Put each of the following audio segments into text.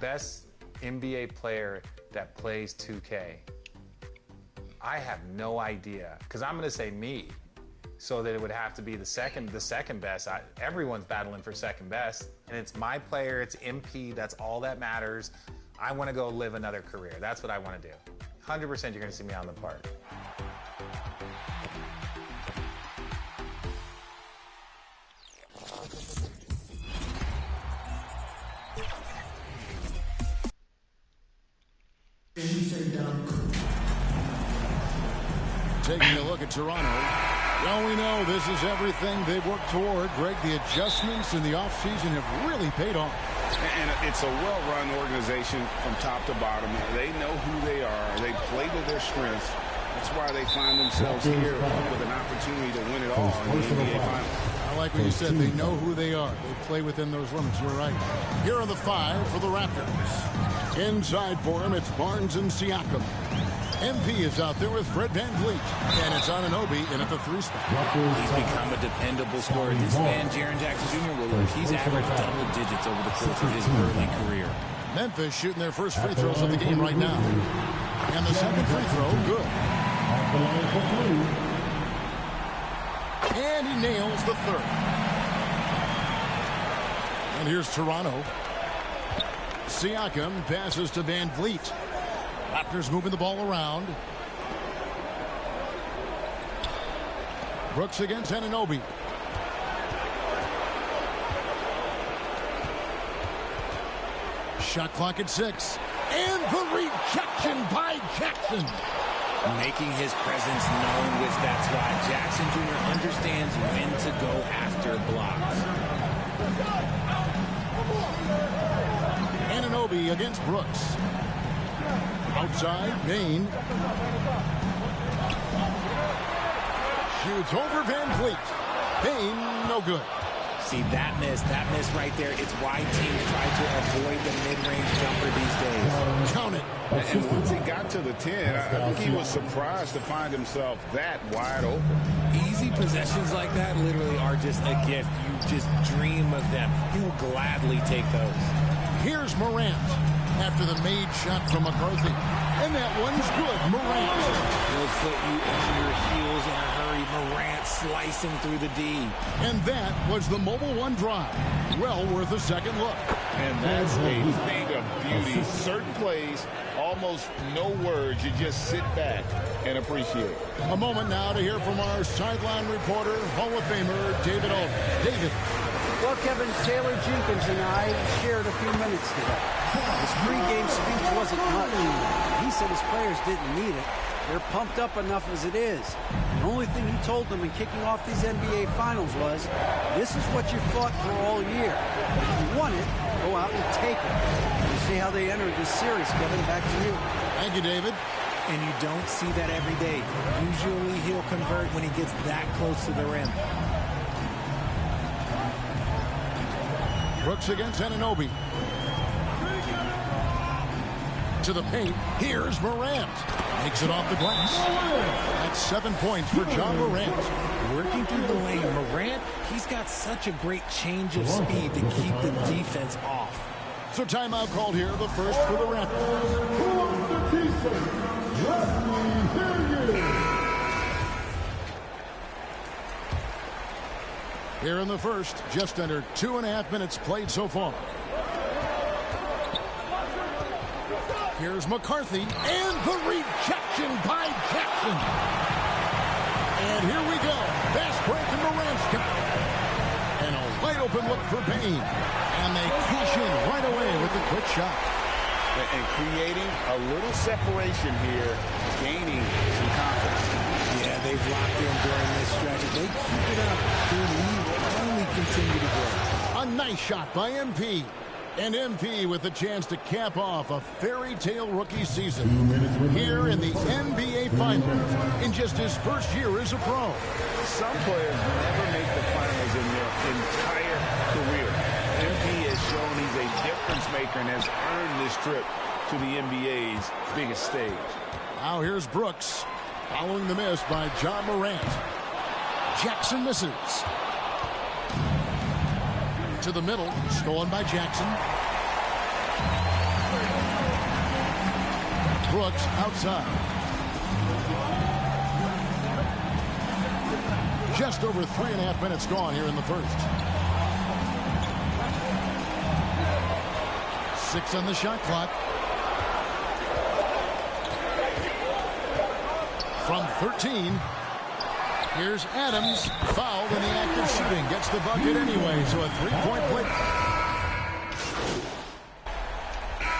Best NBA player that plays 2K. I have no idea, because I'm going to say me. So that it would have to be the second best. Everyone's battling for second best, and it's my player, it's MP, that's all that matters. I want to go live another career. That's what I want to do. 100% you're going to see me on the park. Taking a look at Toronto. Well, we know this is everything they've worked toward. Greg, the adjustments in the offseason have really paid off. And it's a well-run organization from top to bottom. They know who they are. They play to their strengths. That's why they find themselves here with an opportunity to win it all in the NBA Finals. I like what you said. They know who they are. They play within those limits. You're right. Here are the five for the Raptors. Inside for him, it's Barnes and Siakam. MP is out there with Fred VanVleet. And it's Anunoby in at the 3 spot. He's become a dependable scorer. This man, Jaren Jackson Jr., he's averaged double digits over the course of his early career. Memphis shooting their first free throws of the game right now. And the second free throw, good. And he nails the third. And here's Toronto. Siakam passes to VanVleet. Raptors moving the ball around. Brooks against Anunoby. Shot clock at 6. And the rejection by Jackson. Making his presence known with that spot. Jackson Jr. understands when to go after blocks. Anunoby against Brooks. Outside, Bain. Shoots over VanVleet. Bain, no good. See, that miss right there, it's why teams try to avoid the mid-range jumper these days. Count it. And once he got to the 10, I think he was surprised to find himself that wide open. Easy possessions like that literally are just a gift. You just dream of them. He'll gladly take those. Here's Morant after the made shot from McCarthy. And that one's good. Morant. He'll put you on your heels in a hurry. Morant slicing through the D. And that was the Mobile One drive. Well worth a second look. And that's a thing of beauty. Certain plays, almost no words. You just sit back and appreciate. A moment now to hear from our sideline reporter, Hall of Famer David Aldridge. David. Well, Kevin, Taylor Jenkins and I shared a few minutes together. His pregame speech wasn't much. He said his players didn't need it. They're pumped up enough as it is. The only thing he told them in kicking off these NBA Finals was, this is what you fought for all year. If you want it, go out and take it. You see how they entered this series, Kevin. Back to you. Thank you, David. And you don't see that every day. Usually he'll convert when he gets that close to the rim. Brooks against Anunoby. To the paint. Here's Morant. Makes it off the glass. That's 7 points for John Morant. Working through the lane. Morant, he's got such a great change of speed to keep the defense off. So timeout called here, the first for the Raptors. Here in the first, just under 2.5 minutes played so far. Here's McCarthy, and the rejection by Jackson. And here we go. Fast break and Morant's got it. And a wide open look for Bain. And they cash in right away with the quick shot. And creating a little separation here, gaining some confidence. Yeah, they've locked in during this stretch. If they keep it up, their lead will only continue to grow. A nice shot by MP. And MP with a chance to cap off a fairy tale rookie season here in the NBA Finals in just his first year as a pro. Some players never make the finals in their entire career. MP has shown he's a difference maker and has earned this trip to the NBA's biggest stage. Now here's Brooks following the miss by John Morant. Jackson misses. To the middle, stolen by Jackson. Brooks outside. Just over 3.5 minutes gone here in the first. 6 on the shot clock. From 13, here's Adams, fouled in the act of shooting. Gets the bucket anyway, so a 3-point play.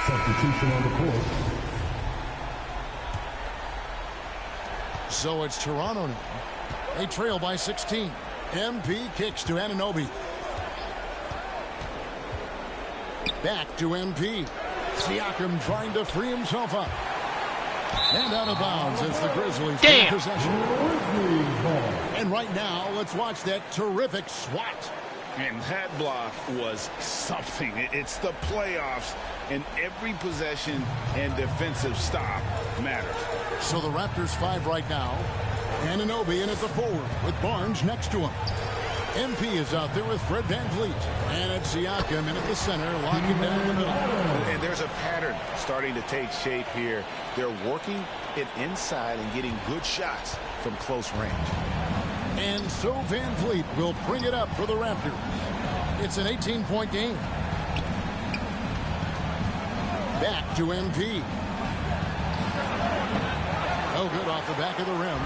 Substitution on the court. So it's Toronto now. They trail by 16. MP kicks to Anunoby. Back to MP. Siakam trying to free himself up. And out of bounds as the Grizzlies take possession. And right now, let's watch that terrific swat. And that block was something. It's the playoffs, and every possession and defensive stop matters. So the Raptors 5 right now. Anunoby in at the forward with Barnes next to him. MP is out there with Fred VanVleet. And it's Siakam in at the center, locking down the middle. And there's a pattern starting to take shape here. They're working it inside and getting good shots from close range. And so VanVleet will bring it up for the Raptors. It's an 18-point game. Back to MP. No good off the back of the rim.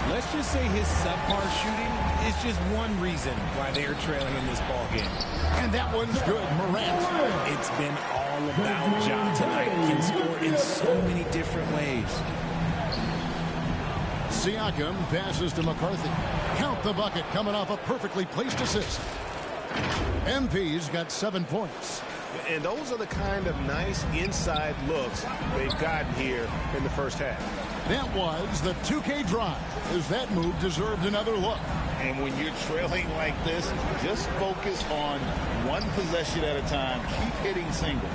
Let's just say his subpar shooting is just one reason why they are trailing in this ball game. And that one's good. Morant. It's been all about Ja tonight. Can score in so many different ways. Siakam passes to McCarthy. Count the bucket coming off a perfectly placed assist. MP's got 7 points. And those are the kind of nice inside looks they've gotten here in the first half. That was the 2K drive, as that move deserved another look. And when you're trailing like this, just focus on one possession at a time. Keep hitting singles.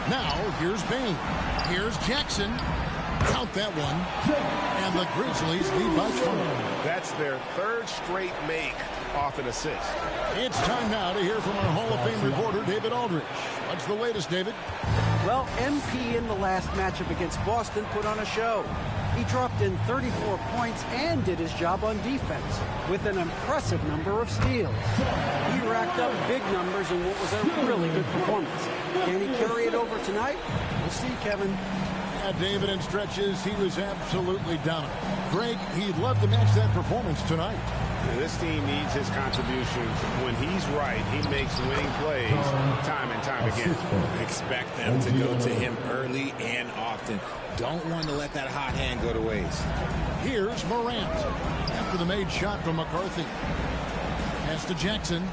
Now, here's Bane. Here's Jackson. Count that one. And the Grizzlies lead by 12. That's their third straight make off an assist. It's time now to hear from our Hall of Fame reporter, David Aldridge. What's the latest, David? Well, MP in the last matchup against Boston put on a show. He dropped in 34 points and did his job on defense with an impressive number of steals. He racked up big numbers in what was a really good performance. Can he carry it over tonight? We'll see, Kevin. David, in stretches, he was absolutely dominant. Greg, he'd love to match that performance tonight. This team needs his contribution. When he's right, he makes winning plays time and time again. Expect them to go to him early and often. Don't want to let that hot hand go to waste. Here's Morant after the made shot from McCarthy. Pass to Jackson.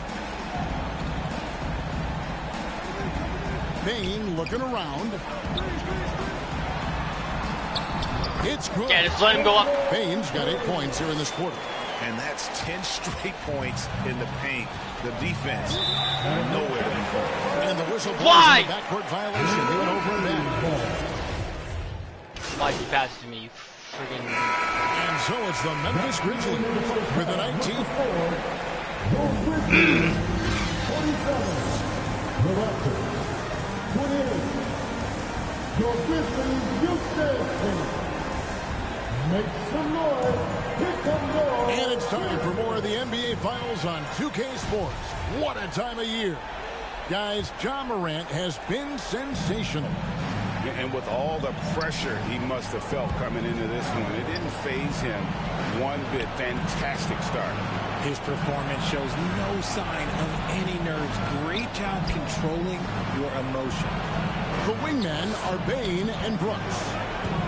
Bane looking around. It's good. Yeah, just let him go up. Bane's got 8 points here in this quarter. And that's 10 straight points in the paint. The defense, nowhere to be found. And the whistle blows. Why? The backcourt violation. He went over and back. Why'd you pass it to me, you friggin'... And so it's the Memphis Grizzlies with a 19. The Raptors. 28. Your Grizzlies, Houston. Make some noise. Here come noise. And it's time for more of the NBA Finals on 2K Sports. What a time of year. Guys, Ja Morant has been sensational. And with all the pressure he must have felt coming into this one, it didn't faze him one bit. Fantastic start. His performance shows no sign of any nerves. Great job controlling your emotion. The wingmen are Bane and Brooks.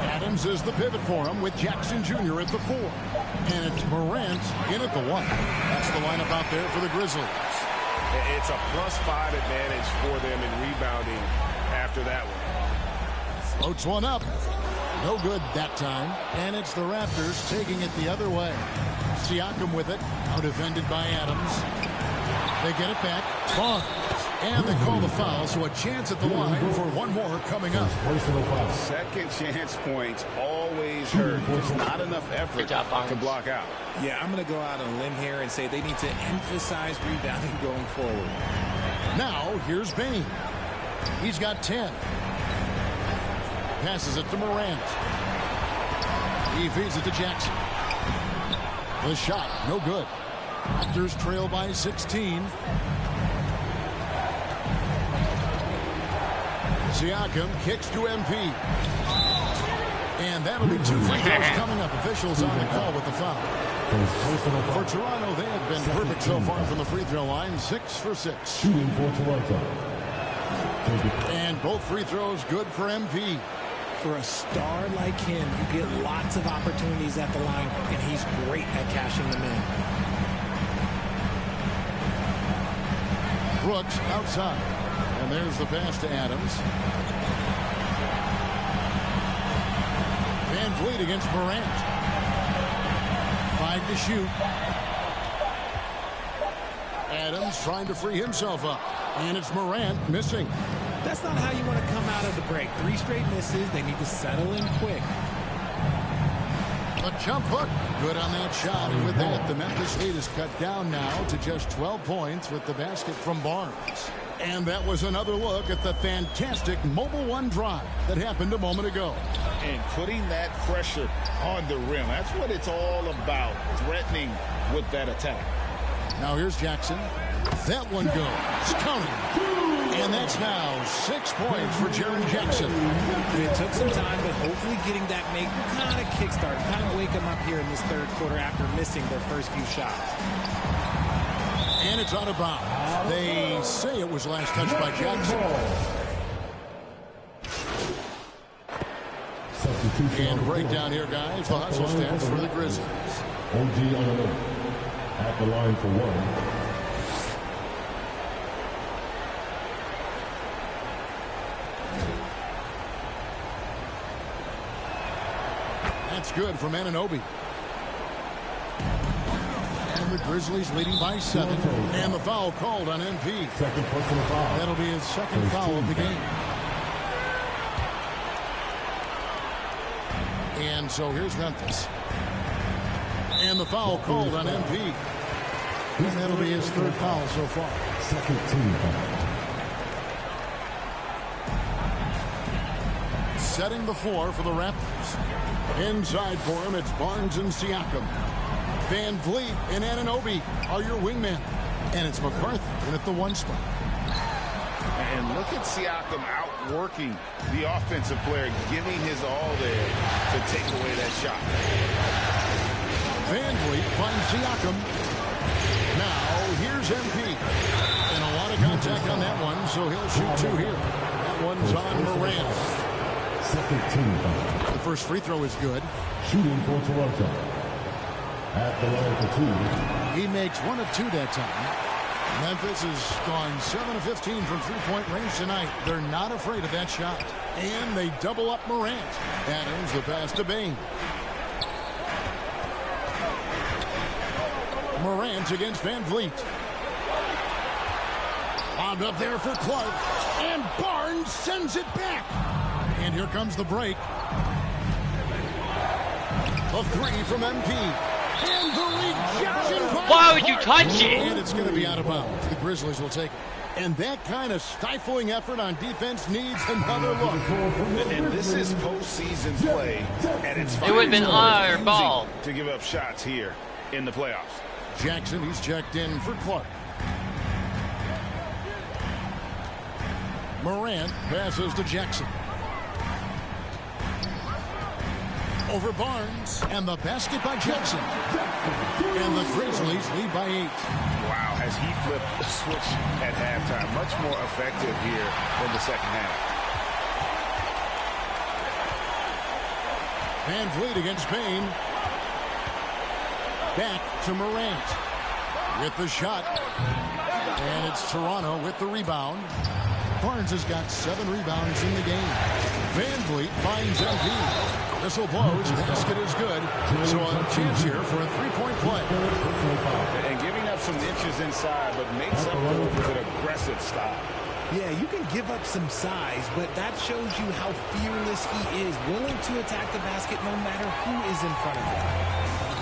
Adams is the pivot for him with Jackson Jr. at the 4. And it's Morant in at the 1. That's the lineup out there for the Grizzlies. It's a +5 advantage for them in rebounding after that one. Floats one up. No good that time. And it's the Raptors taking it the other way. Siakam with it. Now defended by Adams. They get it back. Barnes. And they call the foul, so a chance at the line for one more coming up. Second chance points always hurt. Just not enough effort to block out. Yeah, I'm going to go out on a limb here and say they need to emphasize rebounding going forward. Now, here's Bane. He's got 10. Passes it to Morant. He feeds it to Jackson. The shot, no good. Raptors trail by 16. Siakam kicks to MP. And that'll be 2 free throws coming up. Officials on the call with the foul. For Toronto, they have been perfect so far from the free throw line. 6 for 6. Shooting for Toronto. And both free throws good for MP. For a star like him, you get lots of opportunities at the line, and he's great at cashing them in. Brooks outside. And there's the pass to Adams. Van Vliet against Morant. 5 to shoot. Adams trying to free himself up. And it's Morant missing. That's not how you want to come out of the break. 3 straight misses. They need to settle in quick. A jump hook. Good on that shot. And with that, the Memphis lead is cut down now to just 12 points with the basket from Barnes. And that was another look at the fantastic Mobile One drive that happened a moment ago. And putting that pressure on the rim. That's what it's all about. Threatening with that attack. Now here's Jackson. That one goes. Counting. And that's now 6 points for Jaren Jackson. It took some time, but hopefully getting that make kind of kickstart, kind of wake them up here in this third quarter after missing their first few shots. And it's out of bounds. They say it was last touched by Jackson. And right down here, guys, the hustle stats for the Grizzlies. OG Anunoby at the line for 1. That's good from Anunoby. And the Grizzlies leading by 7. And the foul called on MP. Second personal foul. That'll be his second foul of the game. And so here's Memphis. And the foul called on MP. And that'll be his third foul so far. Second team foul. Setting the floor for the Raptors. Inside for him, it's Barnes and Siakam. Van Vliet and Anunoby are your wingmen. And it's McCarthy in at the 1 spot. And look at Siakam outworking the offensive player, giving his all there to take away that shot. Van Vliet finds Siakam. Now, here's MP. And a lot of contact on that one, so he'll shoot 2 here. That one's on Morant. Second team foul. The first free throw is good. Shooting for Toronto. At the line for 2. He makes 1 of 2 that time. Memphis has gone 7 of 15 from three-point range tonight. They're not afraid of that shot. And they double up Morant. Adams, the pass to Bane. Morant against Van Vliet. Lobbed up there for Clark. And Barnes sends it back. And here comes the break. A 3 from MP. And the rejection by Why would you Clark. touch it? And it's going to be out of bounds. The Grizzlies will take it. And that kind of stifling effort on defense needs another look. And this is postseason play, and it's It would have been our ball. to give up shots here in the playoffs. Jackson, he's checked in for Clark. Morant passes to Jackson. Over Barnes, and the basket by Jackson. And the Grizzlies lead by 8. Wow, has he flipped the switch at halftime. Much more effective here in the second half. Van Vliet against Payne. Back to Morant. With the shot. And it's Toronto with the rebound. Barnes has got 7 rebounds in the game. Van Vliet finds MP. Whistle blows. Basket is good. So a chance here for a 3-point play. And giving up some inches inside, but makes up for it with an aggressive stop. Yeah, you can give up some size, but that shows you how fearless he is, willing to attack the basket no matter who is in front of him.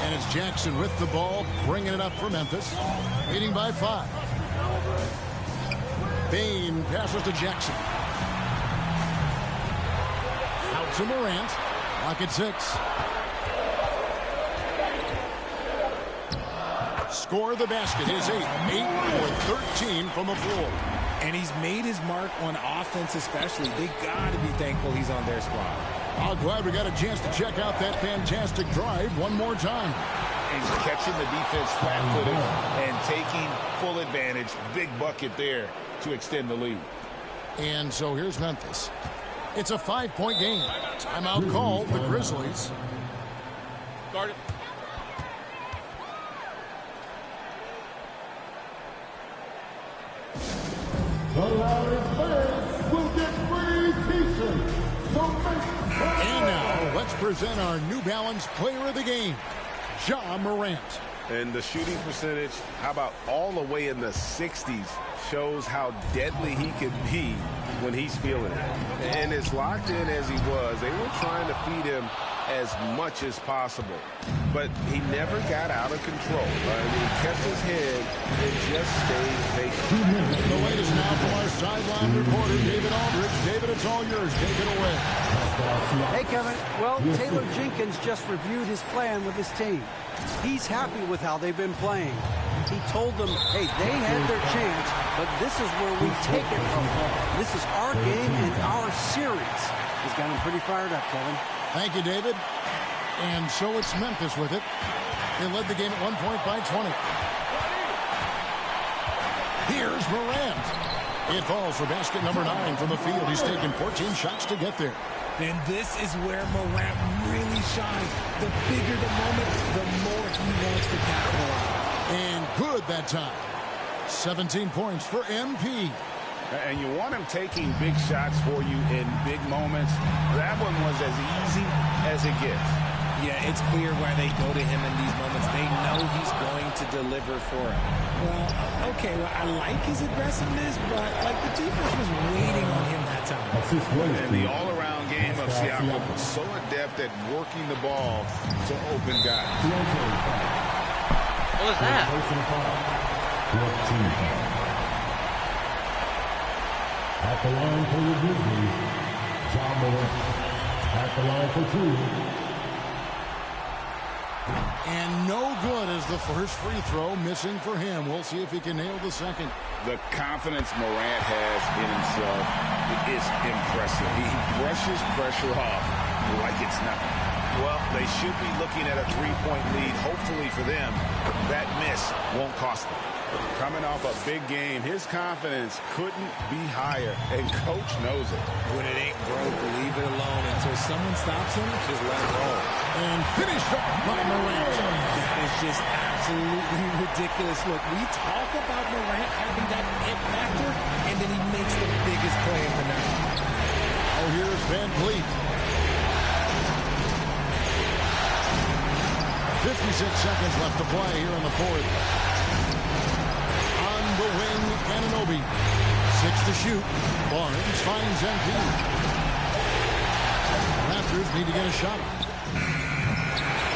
And it's Jackson with the ball, bringing it up for Memphis, leading by 5. Bane passes to Jackson. Out to Morant. Rocket 6. Score the basket is 8. 8 for 13 from the floor. And he's made his mark on offense especially. They got to be thankful he's on their squad. I'm glad we got a chance to check out that fantastic drive one more time. He's catching the defense flat-footed and taking full advantage. Big bucket there to extend the lead. And so here's Memphis. It's a 5-point game. Timeout called the Grizzlies. Guard it. The loudest fans will get free t-shirts. So And now, let's present our New Balance player of the game, Ja Morant. And the shooting percentage, how about all the way in the 60s, shows how deadly he can be when he's feeling it. And as locked in as he was, they were trying to feed him as much as possible. But he never got out of control. He kept his head and just stayed patient. The latest now from our sideline reporter, David Aldridge. David, it's all yours. Take it away. Hey, Kevin. Well, Taylor Jenkins just reviewed his plan with his team. He's happy with how they've been playing. He told them, hey, they had their chance, but this is where we take it from them. This is our game and our series. He's got him pretty fired up, Kevin. Thank you, David. And so it's Memphis with it. They led the game at 1 point by 20. Here's Morant. It falls for basket number 9 from the field. He's taken 14 shots to get there. And this is where Morant really shines. The bigger the moment, the more he wants to capitalize. And good that time. 17 points for MP. And you want him taking big shots for you in big moments. That one was as easy as it gets. Yeah, it's clear why they go to him in these moments. They know he's going to deliver for him. Well, okay, well, I like his aggressiveness, but like the defense was waiting on him that time. And the all-around game of Siakam was so adept at working the ball to open guys. What was that? At the line for the Grizzlies, Ja Morant. At the line for 2. And no good as the first free throw missing for him. We'll see if he can nail the second. The confidence Morant has in himself is impressive. He brushes pressure off like it's nothing. Well, they should be looking at a three-point lead. Hopefully for them, that miss won't cost them. Coming off a big game, his confidence couldn't be higher, and Coach knows it. When it ain't broke, leave it alone until someone stops him. Just let it roll. And finished off by Morant. That is just absolutely ridiculous. Look, we talk about Morant having that it factor, and then he makes the biggest play of the night. Oh, here's Van Vliet. 56 seconds left to play here in the fourth. On the wing, Anunoby. 6 to shoot. Barnes finds MP. Raptors need to get a shot.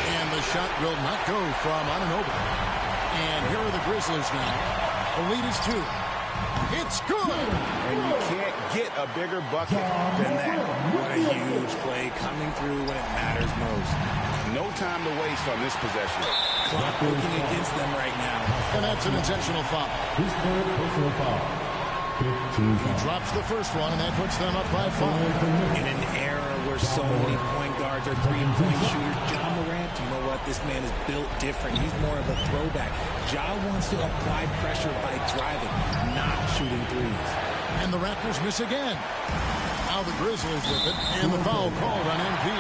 And the shot will not go from Anunoby. And here are the Grizzlies now. The lead is 2. It's good! And you can't get a bigger bucket than that. What a huge play coming through when it matters most. No time to waste on this possession. Clock working against them right now. And that's an intentional foul. His third personal foul. 15 He drops the first one, and that puts them up by 5. In an era where so many point guards are three-point shooters, Ja Morant, you know what? This man is built different. He's more of a throwback. Ja wants to apply pressure by driving, not shooting threes. And the Raptors miss again. Now the Grizzlies with it, and the foul called on MP.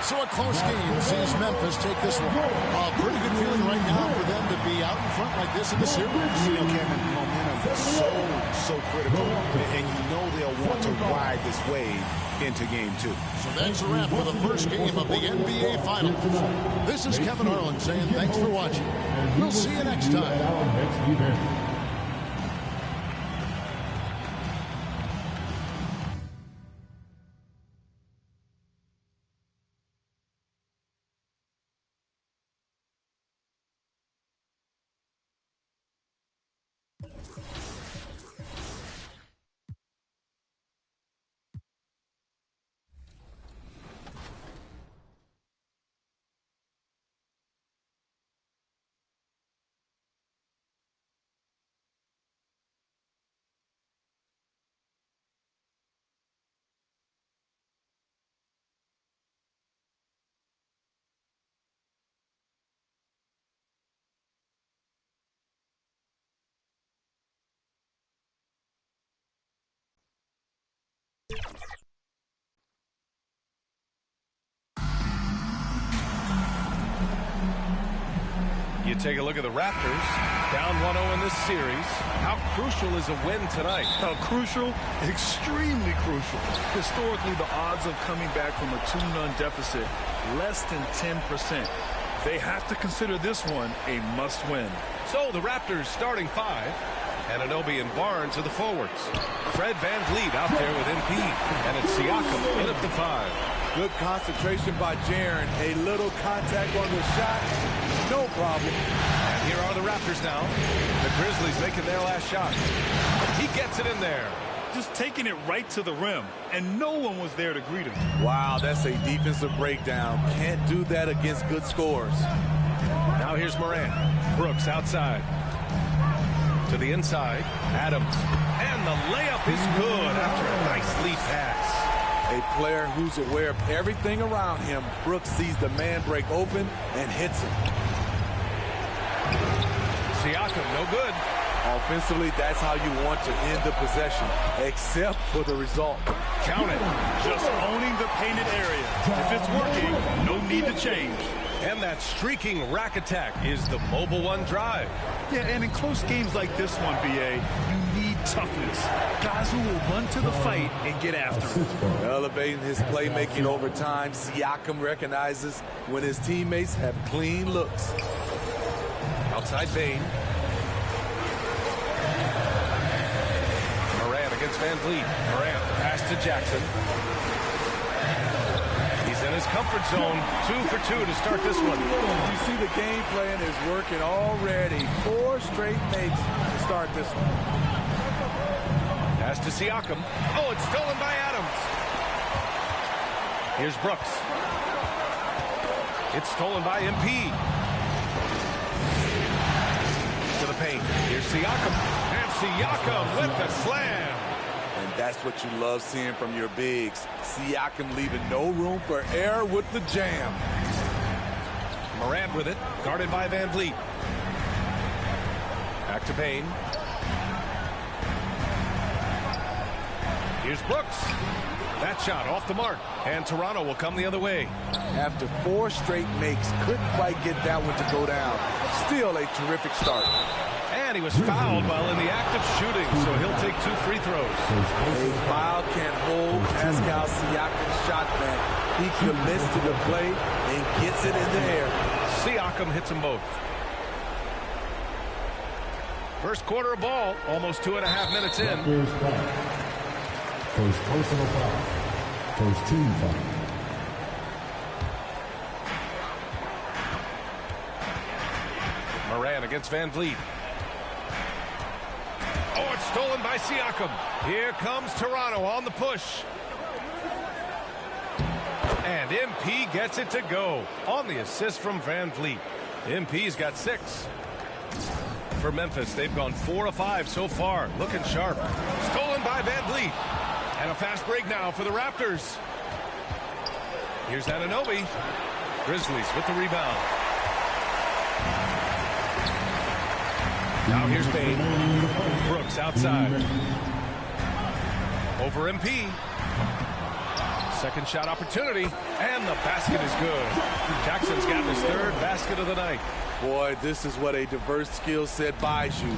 So a close game sees Memphis take this one. A pretty good feeling right now for them to be out in front like this in the series. You know, Kevin, momentum is so critical, and you know they'll want to ride this wave into game 2. So that's a wrap for the first game of the NBA Finals. This is Kevin Harlan saying thanks for watching. We'll see you next time. You take a look at the Raptors, down 1-0 in this series. How crucial is a win tonight? How crucial? Extremely crucial. Historically, the odds of coming back from a 2-0 deficit, less than 10%. They have to consider this one a must-win. So the Raptors starting five. Anunoby and Barnes are the forwards. Fred VanVleet out there with MP. And it's Siakam in at the 5. Good concentration by Jaren. A little contact on the shot. No problem. And here are the Raptors now. The Grizzlies making their last shot. He gets it in there. Just taking it right to the rim, and no one was there to greet him. Wow, that's a defensive breakdown. Can't do that against good scores. Now here's Morant. Brooks outside. To the inside. Adams. And the layup is good after a nice lead pass. A player who's aware of everything around him. Brooks sees the man break open and hits him. Siakam, no good. Offensively, that's how you want to end the possession, except for the result. Count it. Just owning the painted area. If it's working, no need to change. And that streaking rack attack is the Mobile One drive. Yeah, and in close games like this one, BA, you need toughness. Guys who will run to the fight and get after it. Elevating his playmaking over time, Siakam recognizes when his teammates have clean looks. Outside Bane. Morant against VanVleet. Morant, pass to Jackson. He's in his comfort zone. 2 for 2 to start this one. You see the game plan is working already. 4 straight makes to start this one. Pass to Siakam. Oh, it's stolen by Adams. Here's Brooks. It's stolen by MP. To the paint. Here's Siakam. And Siakam with the slam. And that's what you love seeing from your bigs. Siakam leaving no room for error with the jam. Morant with it. Guarded by VanVleet. Back to Payne. Here's Brooks. That shot off the mark. And Toronto will come the other way. After 4 straight makes, couldn't quite get that one to go down. Still a terrific start. And he was fouled while in the act of shooting, so he'll take 2 free throws. A foul can't hold Pascal Siakam's shot back. He commits to the play and gets it in the air. Siakam hits them both. First quarter of ball, almost 2.5 minutes in. First personal foul. First team foul. Morant against VanVleet. Oh, it's stolen by Siakam. Here comes Toronto on the push. And MP gets it to go on the assist from VanVleet. MP's got 6. For Memphis, they've gone 4 of 5 so far. Looking sharp. Stolen by VanVleet. And a fast break now for the Raptors. Here's Anunoby. Grizzlies with the rebound. Now here's Bane. Brooks outside. Over MP. Second shot opportunity. And the basket is good. Jackson's got his 3rd basket of the night. Boy, this is what a diverse skill set buys you.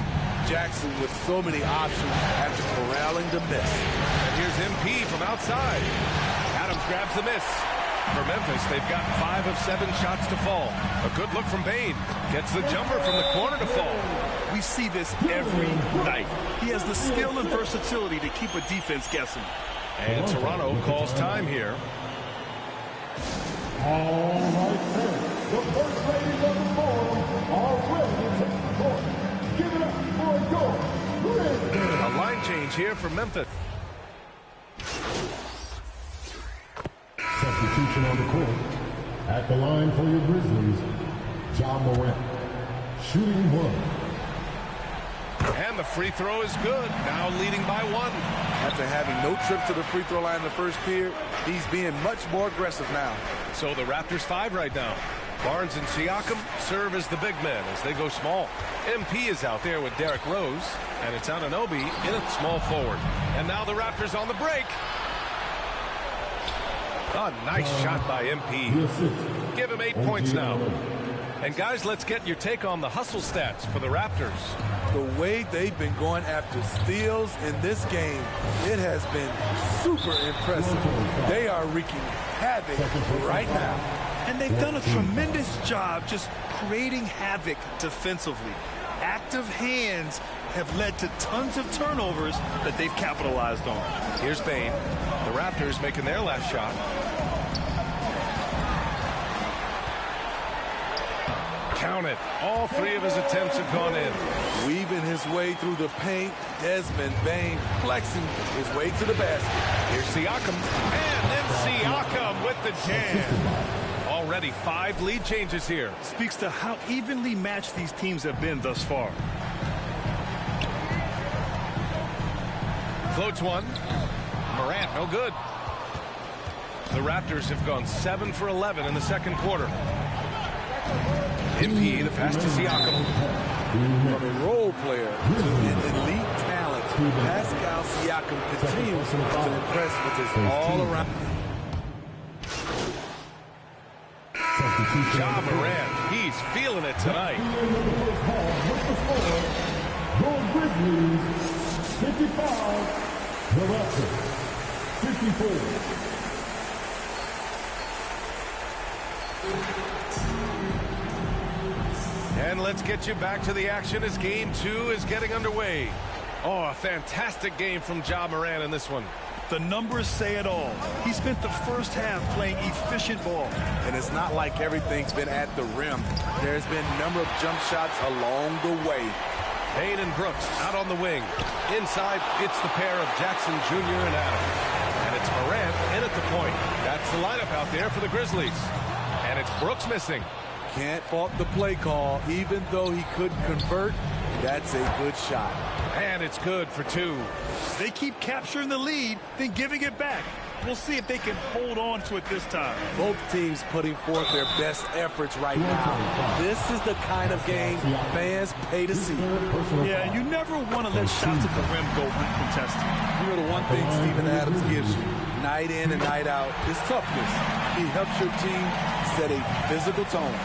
Jackson with so many options after corralling the miss. And here's MP from outside. Adams grabs the miss. For Memphis, they've got 5 of 7 shots to fall. A good look from Bane. Gets the jumper from the corner to fall. We see this every night. He has the skill and versatility to keep a defense guessing. And Toronto calls time here. All right, sir. The first ladies of the forum are ready to take the court. Give it up for your Grizzlies. A line change here for Memphis. Substitution on the court. At the line for your Grizzlies, Ja Morant. Shooting 1. And the free throw is good. Now leading by 1. After having no trip to the free throw line in the first period, he's being much more aggressive now. So the Raptors 5 right now. Barnes and Siakam serve as the big men as they go small. MP is out there with Derrick Rose, and it's Anunoby in at small forward. And now the Raptors on the break. Oh, nice shot by MP. Give him 8 points now. And guys, let's get your take on the hustle stats for the Raptors. The way they've been going after steals in this game, it has been super impressive. They are wreaking havoc right now. And they've done a tremendous job just creating havoc defensively. Active hands have led to tons of turnovers that they've capitalized on. Here's Bane. The Raptors making their last shot. Count it. All 3 of his attempts have gone in. Weaving his way through the paint, Desmond Bane flexing his way to the basket. Here's Siakam. And then Siakam with the jam. Already 5 lead changes here. Speaks to how evenly matched these teams have been thus far. Floats one. Morant, no good. The Raptors have gone 7 for 11 in the second quarter. MP, the pass to Siakam. From a role player to an elite talent, Pascal Siakam continues to impress with his all-around. Ja Morant, he's feeling it tonight. Your Grizzlies, 55, the Raptors, 54. And let's get you back to the action as game 2 is getting underway. Oh, a fantastic game from Ja Morant in this one. The numbers say it all. He spent the first half playing efficient ball. And it's not like everything's been at the rim. There's been a number of jump shots along the way. Payne and Brooks out on the wing. Inside, it's the pair of Jackson Jr. and Adams. And it's Morant in at the point. That's the lineup out there for the Grizzlies. And it's Brooks missing. Can't fault the play call. Even though he couldn't convert, that's a good shot. And it's good for 2. They keep capturing the lead, then giving it back. We'll see if they can hold on to it this time. Both teams putting forth their best efforts right now. This is the kind of game fans pay to see. Yeah, you never want to let shots at the rim go uncontested. You know the one thing Steven Adams gives you, night in and night out, is toughness. He helps your team set a physical tone.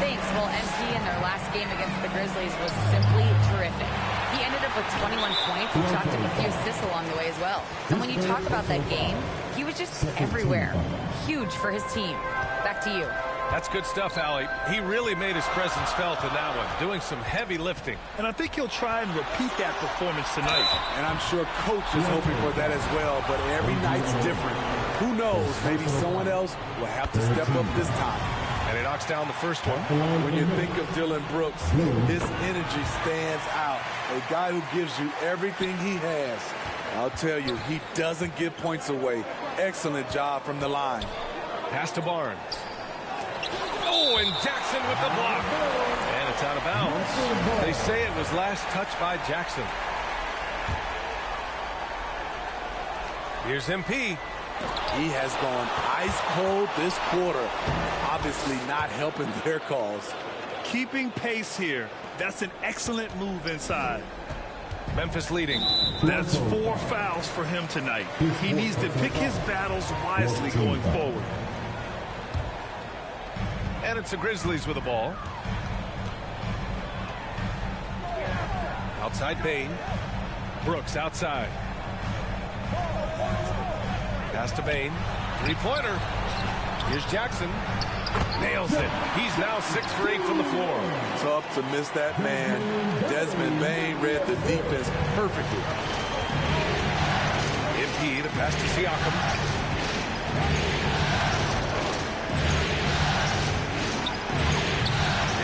Thanks. Well, MP in their last game against the Grizzlies was simply terrific. He ended up with 21 points and chalked up a few assists along the way as well. And when you talk about that game, he was just everywhere. Huge for his team. Back to you. That's good stuff, Allie. He really made his presence felt in that one, doing some heavy lifting. And I think he'll try and repeat that performance tonight. And I'm sure coach is hoping for that as well, but every night's different. Who knows, maybe someone else will have to step up this time. And he knocks down the first one. When you think of Dillon Brooks, his energy stands out. A guy who gives you everything he has. I'll tell you, he doesn't give points away. Excellent job from the line. Pass to Barnes. Oh, and Jackson with the block. And it's out of bounds. They say it was last touched by Jackson. Here's MP. He has gone ice cold this quarter. Obviously not helping their cause. Keeping pace here. That's an excellent move inside. Memphis leading. That's 4 fouls for him tonight. He needs to pick his battles wisely going forward. And it's the Grizzlies with the ball. Outside Bane. Brooks outside. Pass to Bane. 3-pointer. Here's Jackson. Nails it. He's now 6 for 8 from the floor. Tough to miss that man. Desmond Bane read the defense perfectly. MP, the pass to Siakam.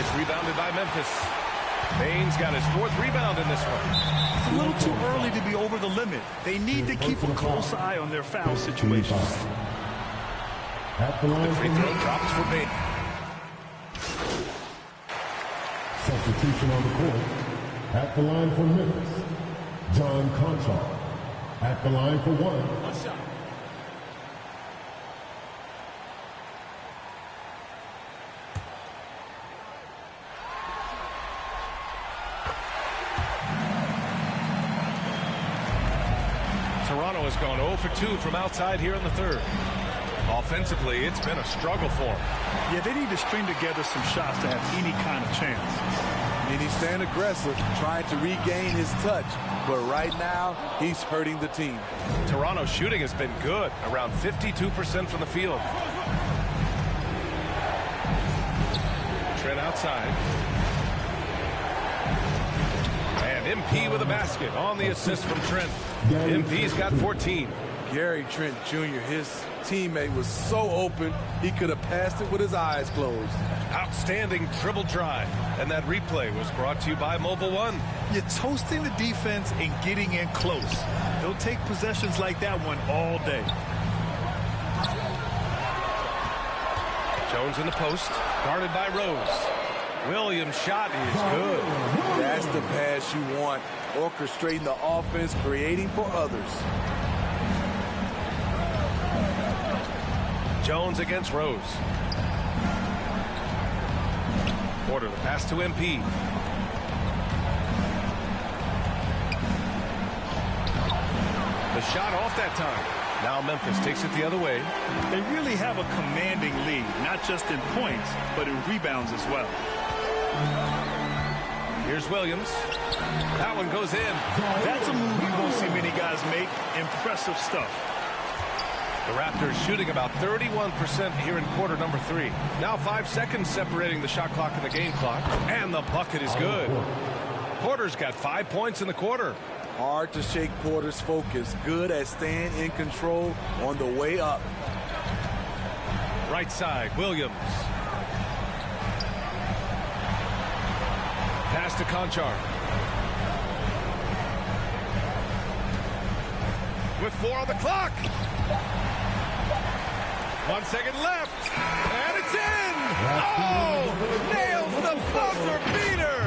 It's rebounded by Memphis. Bane's got his 4th rebound in this one. It's a little too early to be over the limit. They need to keep a close eye on their foul situations. The free throw drops for Bane. Substitution on the court. At the line for Memphis, John Conchar. At the line for 1. One shot. Toronto has gone 0 for 2 from outside here in the third. Offensively, it's been a struggle for them. Yeah, they need to string together some shots to have any kind of chance. And he's staying aggressive, trying to regain his touch. But right now, he's hurting the team. Toronto's shooting has been good, around 52% from the field. Trent outside. And MP with a basket on the assist from Trent. MP's got 14. Gary Trent Jr., his teammate, was so open, he could have passed it with his eyes closed. Outstanding dribble drive. And that replay was brought to you by Mobile One. You're toasting the defense and getting in close. They'll take possessions like that one all day. Jones in the post, guarded by Rose. Williams' shot is good. That's the pass you want. Orchestrating the offense, creating for others. Jones against Rose. Porter, the pass to MP. The shot off that time. Now Memphis takes it the other way. They really have a commanding lead, not just in points, but in rebounds as well. Here's Williams. That one goes in. That's a move you won't see many guys make. Impressive stuff. The Raptors shooting about 31% here in quarter number 3. Now 5 seconds separating the shot clock and the game clock. And the bucket is good. Porter's got 5 points in the quarter. Hard to shake Porter's focus. Good at staying in control on the way up. Right side, Williams. Pass to Conchar. With 4 on the clock. 1 second left. And it's in. Oh! Nails the buzzer beater.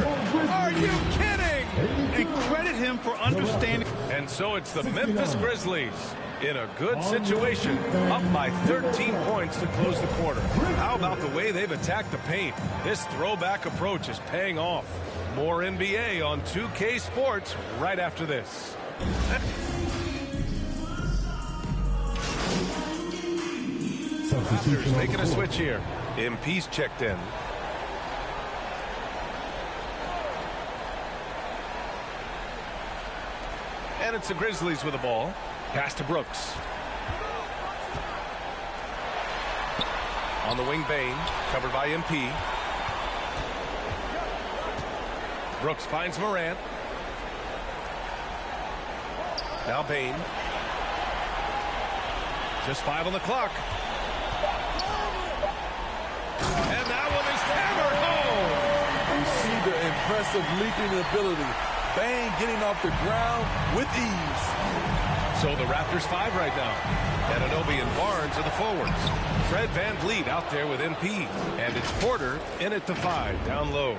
Are you kidding? And credit him for understanding. And so it's the Memphis Grizzlies in a good situation, up by 13 points to close the quarter. How about the way they've attacked the paint? This throwback approach is paying off. More NBA on 2K Sports right after this. Raptors making a switch here. MP's checked in. And it's the Grizzlies with the ball. Pass to Brooks. On the wing, Bane, covered by MP. Brooks finds Morant. Now Bane. Just 5 on the clock. And that one is hammered home. You see the impressive leaping ability. Bane getting off the ground with ease. So the Raptors 5 right now. Anunoby and Barnes are the forwards. Fred VanVleet out there with MP. And it's Porter in at the 5, down low.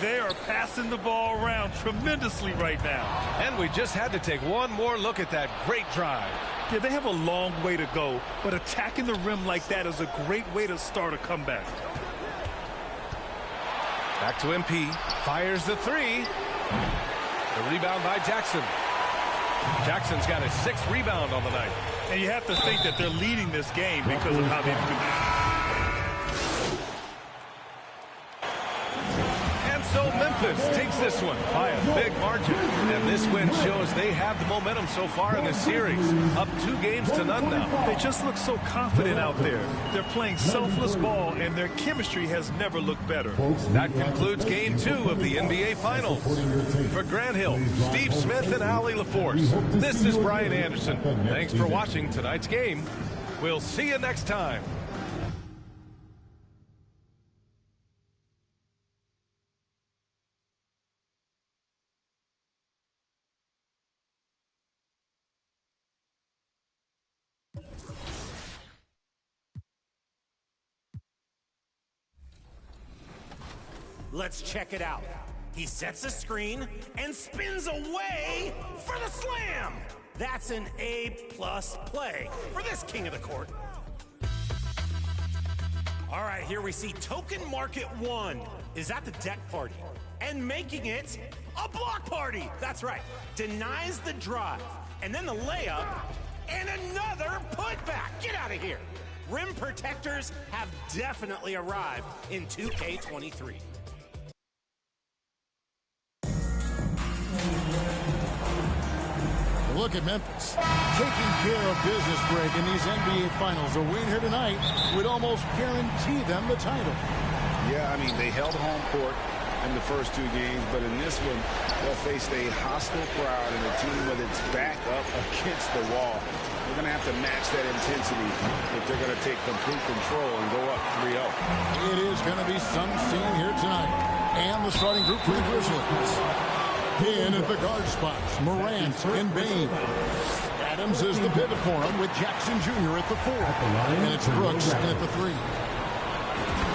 They are passing the ball around tremendously right now. And we just had to take one more look at that great drive. Yeah, they have a long way to go, but attacking the rim like that is a great way to start a comeback. Back to MP. Fires the 3. The rebound by Jackson. Jackson's got his 6th rebound on the night. And you have to think that they're leading this game because of how they've been. So Memphis takes this one by a big margin. And this win shows they have the momentum so far in this series. Up 2 games to none now. They just look so confident out there. They're playing selfless ball, and their chemistry has never looked better. That concludes Game 2 of the NBA Finals. For Grant Hill, Steve Smith, and Allie LaForce, this is Brian Anderson. Thanks for watching tonight's game. We'll see you next time. Let's check it out. He sets a screen and spins away for the slam. That's an A-plus play for this king of the court. All right, here we see Token Market 1 is at the deck party. and making it a block party. That's right. Denies the drive, and then the layup, and another putback. Get out of here. Rim protectors have definitely arrived in 2K23. Look at Memphis taking care of business, Greg, in these NBA Finals. A win here tonight would almost guarantee them the title. Yeah, I mean, they held home court in the first two games, but in this one, they'll face a hostile crowd and a team with its back up against the wall. They're going to have to match that intensity if they're going to take complete control and go up 3-0. It is going to be some scene here tonight. And the starting group for the Grizzlies. In at the guard spots, Morant and Bane. Adams is the pivot for him with Jackson Jr. at the 4. And it's Brooks at the 3.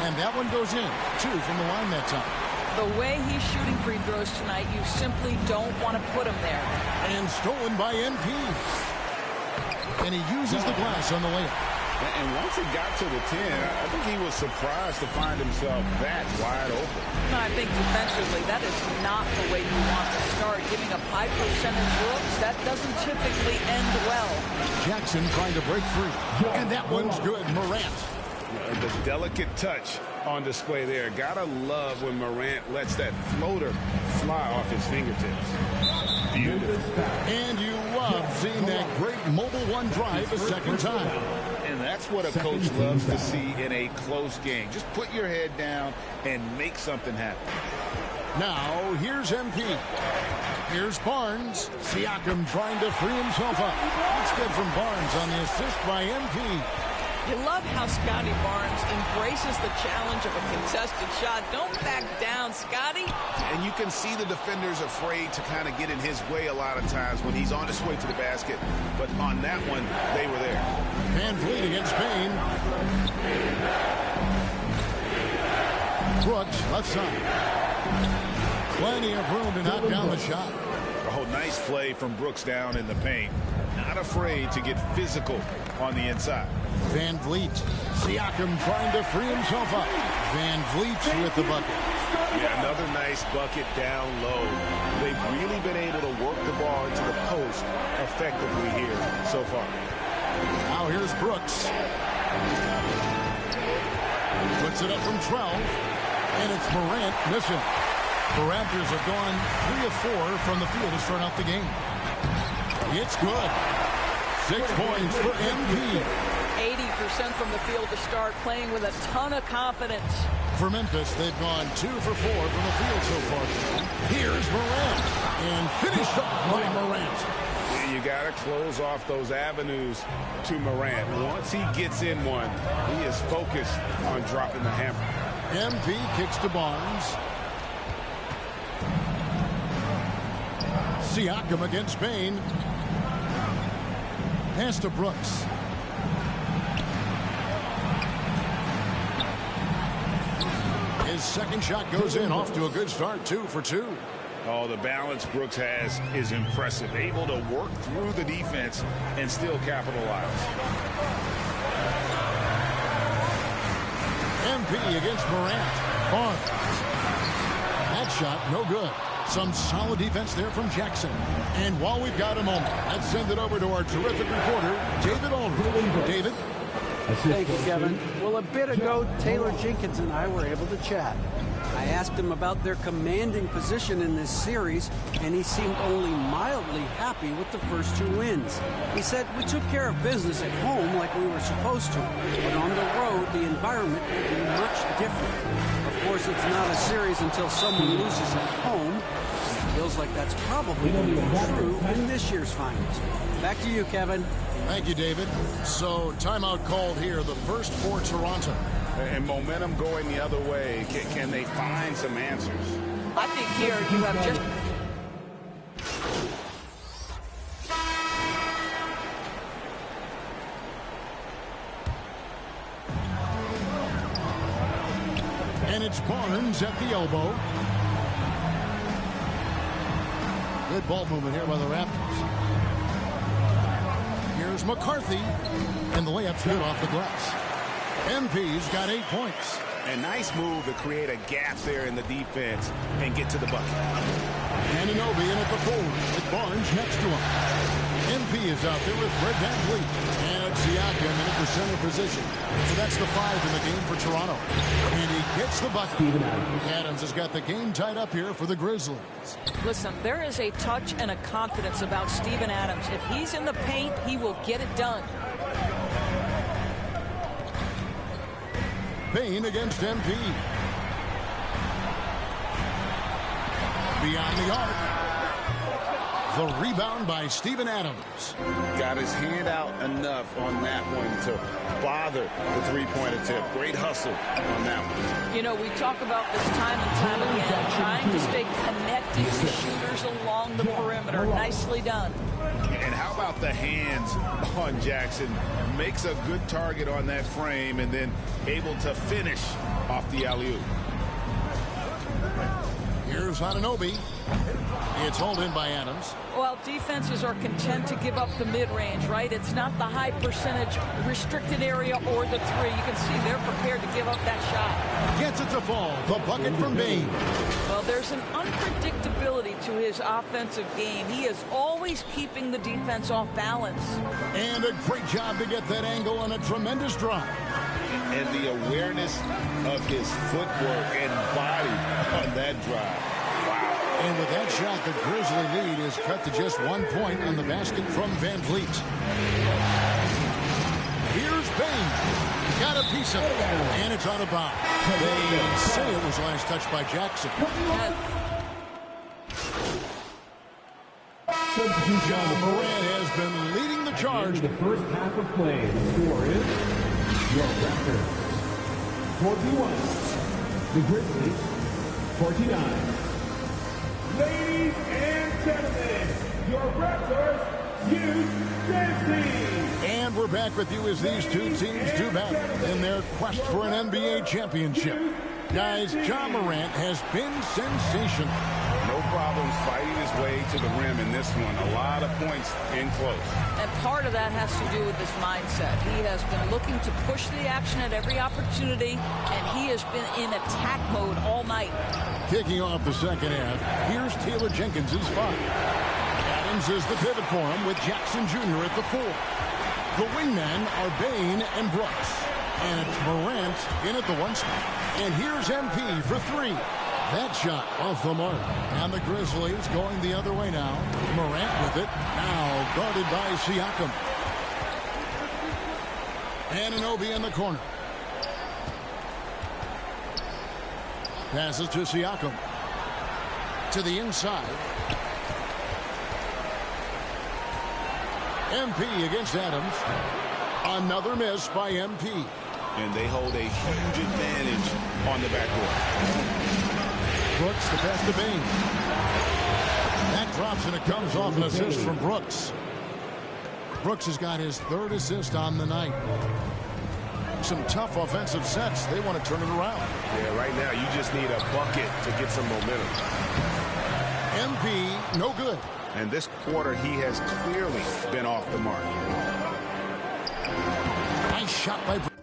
And that one goes in. 2 from the line that time. The way he's shooting free throws tonight, you simply don't want to put him there. And stolen by MP. And he uses the glass on the layup. And once he got to the 10, I think he was surprised to find himself that wide open. No, I think defensively, that is not the way you want to start. Giving up high percentage looks, that doesn't typically end well. Jackson trying to break free. And that one's good. Morant. The delicate touch on display there. Gotta love when Morant lets that floater fly off his fingertips. Beautiful. And you love seeing that great mobile one drive a second time. And that's what a coach loves to see in a close game. Just put your head down and make something happen. Now, here's MP. Here's Barnes. Siakam trying to free himself up. It's good from Barnes on the assist by MP. You love how Scotty Barnes embraces the challenge of a contested shot. Don't back down, Scotty. And you can see the defenders afraid to kind of get in his way a lot of times when he's on his way to the basket. But on that one, they were there. Van Vliet against Bane. Brooks, left side. Plenty of room to knock down the shot. Oh, nice play from Brooks down in the paint. Not afraid to get physical on the inside. Van Vliet. Siakam trying to free himself up. Van Vliet with the bucket. Yeah, another nice bucket down low. They've really been able to work the ball into the post effectively here so far. Now here's Brooks. Puts it up from 12. And it's Morant missing. The Raptors have gone 3 of 4 from the field to start out the game. It's good. 6 points for MP. 80% from the field to start, playing with a ton of confidence. For Memphis, they've gone 2 for 4 from the field so far. Here's Morant. And finished off by Morant. You got to close off those avenues to Morant. Once he gets in one, he is focused on dropping the hammer. MP kicks to Barnes. Siakam against Bane. Pass to Brooks. His second shot goes in, off to a good start, 2 for 2. Oh, the balance Brooks has is impressive. Able to work through the defense and still capitalize. MP against Morant. Barnes. That shot, no good. Some solid defense there from Jackson. And while we've got a moment, let's send it over to our terrific reporter, David Aldridge. David? Thank you, Kevin. Well, a bit ago, Taylor Jenkins and I were able to chat. I asked him about their commanding position in this series, and he seemed only mildly happy with the first 2 wins. He said, we took care of business at home like we were supposed to, but on the road, the environment will be much different. Of course, it's not a series until someone loses at home. It feels like that's probably going to be true in this year's finals. Back to you, Kevin. Thank you, David. So, timeout called here, the first for Toronto. And momentum going the other way. Can they find some answers? I think here you have just... And it's Barnes at the elbow. Good ball movement here by the Raptors. Here's McCarthy. And the layup's good off the glass. MP's got 8 points. And nice move to create a gap there in the defense and get to the bucket. Anunoby in at the forward with Barnes next to him. MP is out there with Fred VanVleet. And Siakam in at the center position. So that's the 5 in the game for Toronto. And he gets the bucket. Adams has got the game tied up here for the Grizzlies. Listen, there is a touch and a confidence about Steven Adams. If he's in the paint, he will get it done. Bane against MP. Beyond the arc. The rebound by Steven Adams. Got his hand out enough on that one to bother the three-point attempt. Great hustle on that one. You know, we talk about this time and time again, trying to stay connected to shooters along the perimeter. Nicely done. And how about the hands on Jackson? Makes a good target on that frame and then able to finish off the alley-oop. Here's Anunoby. It's hauled in by Adams. Well, defenses are content to give up the mid-range, right? It's not the high percentage restricted area or the three. You can see they're prepared to give up that shot. Gets it to fall. The bucket from Bane. Well, there's an unpredictability to his offensive game. He is always keeping the defense off balance. And a great job to get that angle on a tremendous drive. And the awareness of his footwork and body on that drive. Wow. And with that shot, the Grizzly lead is cut to just 1 point on the basket from VanVleet. Here's Bane. Got a piece of it. And it's out of bounds. They say it was last touched by Jackson. John Morant has been leading the charge. In the first half of play, the score is your Raptors 41, the Grizzlies 49. Ladies and gentlemen, your Raptors use Grizzlies. And we're back with you as these two teams do battle in their quest for an NBA championship. Guys, John Morant has been sensational. No problems fighting his way to the rim in this one. A lot of points in close. And part of that has to do with his mindset. He has been looking to push the action at every opportunity, and he has been in attack mode all night. Kicking off the second half, here's Taylor Jenkins' 5. Adams is the pivot for him with Jackson Jr. at the 4. The wingmen are Bane and Brooks. And it's Morant in at the 1 spot. And here's MP for 3. That shot off the mark. And the Grizzlies going the other way now. Morant with it. Now guarded by Siakam. Anunoby in the corner. Passes to Siakam. To the inside. MP against Adams. Another miss by MP. And they hold a huge advantage on the backcourt. Brooks, the pass to Bane. That drops and it comes off an assist from Brooks. Brooks has got his 3rd assist on the night. Some tough offensive sets. They want to turn it around. Yeah, right now you just need a bucket to get some momentum. MP, no good. And this quarter he has clearly been off the mark. Nice shot by Brooks.